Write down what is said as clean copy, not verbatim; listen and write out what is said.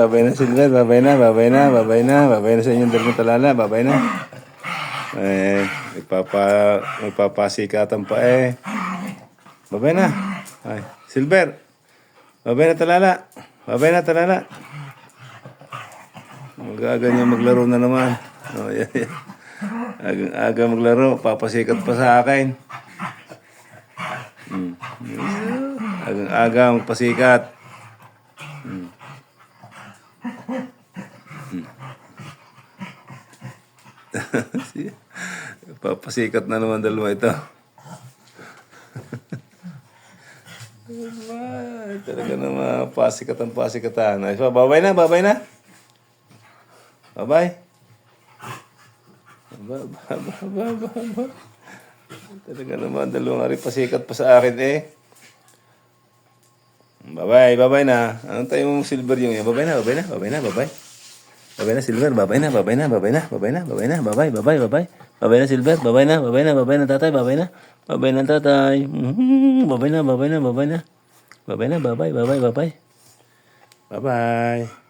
Babay na Silver, babay na, babay na, babay na, babay na sa inyong dalawang talala, babay na. Magpapasikatan pa eh. Babay na. Ay, Silver. Babay na talala. Babay na talala. Mag-aga niya maglaro na naman. Oh, yan, yan. Aga maglaro, papasikat pa sa akin. Aga magpasikat. Papasikat na naman dalawa ito. Talaga naman pasikatan. Ay, so, babay na. Babay. Talaga naman dalawang ari pasikat pa sa akin eh. Babay na. Anong tayo mo Silver yung yan? Babay na. Babay na Silver, babay na. Babay na Silver, babay na tatay, babay na tatay. Babay na. Babay.